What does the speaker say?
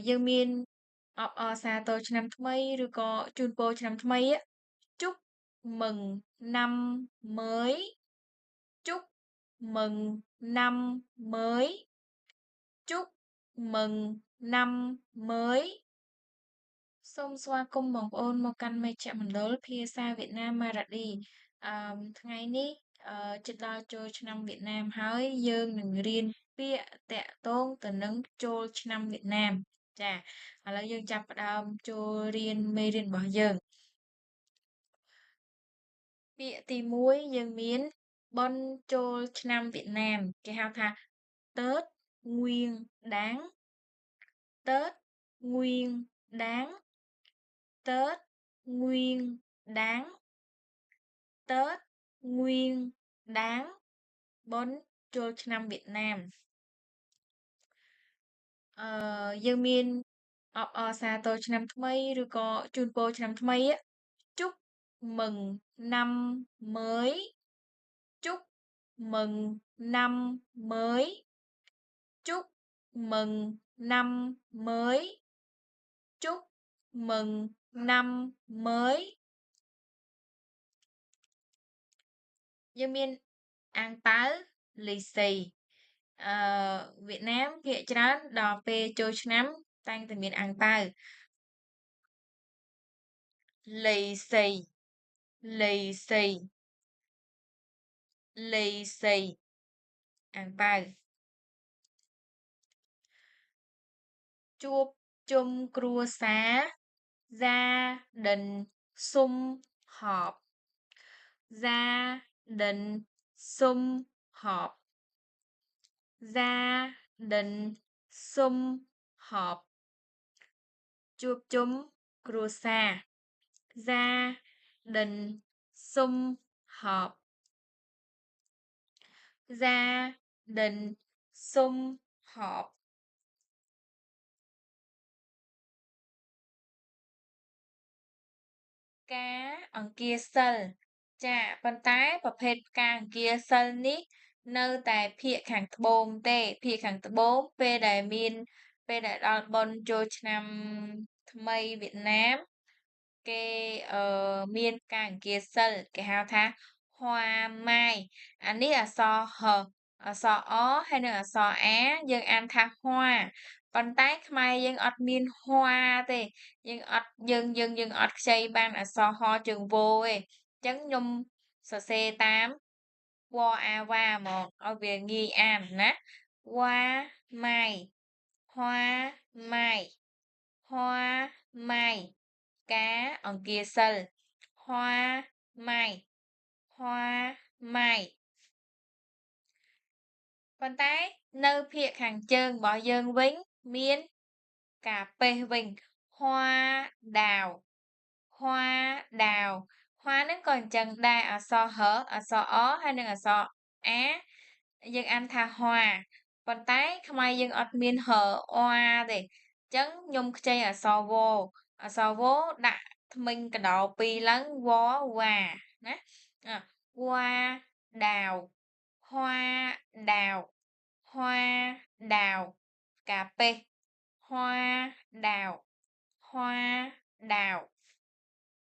យើងមានអបអរសាទរឆ្នាំថ្មីឬក៏ជូនពរឆ្នាំថ្មីá. Chúc mừng năm mới. Chúc mừng năm mới. Chúc mừng năm mới. សូមស្វាគមន៍បងប្អូនមកកាន់មេជ្ឈមណ្ឌលភាសាវៀតណាមម៉ារ៉ាឌី ថ្ងៃនេះជិតដល់ចូលឆ្នាំវៀតណាមហើយយើងនឹងរៀនពាក្យតាក់ទងទៅនឹងចូលឆ្នាំវៀតណាម ចាឥឡូវយើងចាប់ផ្ដើមចូលរៀនមេរៀនរបស់យើង ពាក្យទី1យើងមានបុណ្យចូលឆ្នាំវៀតណាមគេហៅថា Tết Nguyên Đán. Tết Nguyên Đán. Tết Nguyên Đán. Tết Nguyên Đán. បុណ្យចូលឆ្នាំវៀតណាម យើងមានអបអរសាទរឆ្នាំថ្មីឬក៏ជូនពរឆ្នាំថ្មីá. Chúc mừng năm mới. Chúc mừng năm mới. Chúc mừng năm mới. Chúc mừng năm mới. យើងមានអាំងប៉ាវលីសី វៀតណាមភាគច្រើនដល់ពេលចូលឆ្នាំតែងតែមានអាំងប៉ាវ លីសី លីសី លីសី អាំងប៉ាវ ជួបជុំគ្រួសារ gia đình sum họp. Gia đình sum họp. Gia đình sum họp. ជួបជុំគ្រួសារ gia đình sum họp. Gia đình sum họp. ការអង្គាសិល ចាប៉ុន្តែប្រភេទការអង្គាសិលនេះនៅតែភាគខាងត្បូងទេភាគខាងត្បូងពេលដែលដល់បុណ្យចូលឆ្នាំថ្មីវៀតណាម គេមានការអង្គាសិលគេហៅថា hoa mai អានេះអក្សរ h អក្សរ អ ហើយនិងអក្សរ a យើងអានថា hoa ប៉ុន្តែខ្មែរយើងអត់មាន hoa ទេយើងអត់ខ្ចីបានអក្សរ h ជើងវទេអញ្ចឹងខ្ញុំសរសេរតាម វអាវ៉ាហ្មងឲ្យវាងាយអានណា hoa mai. Hoa mai. Hoa mai ការអង្គាសិល hoa mai. Hoa mai ប៉ុន្តែនៅភាគខាងជើងរបស់យើងវិញមានការពេះវិញ hoa đào. Hoa đào. hoa នឹងក៏អញ្ចឹងដែរអក្សរ h អក្សរ អ ហើយនិងអក្សរ a យើងអានថា hoa ប៉ុន្តែខ្មែរយើងអត់មាន h អ ទេអញ្ចឹងខ្ញុំខ្ចីអក្សរ w អក្សរ w ដាក់ធ្មេញកណ្ដោពីរឡើង w វ៉ាណា hoa đào. Hoa đào. Hoa đào ការពេះ hoa đào. Hoa đào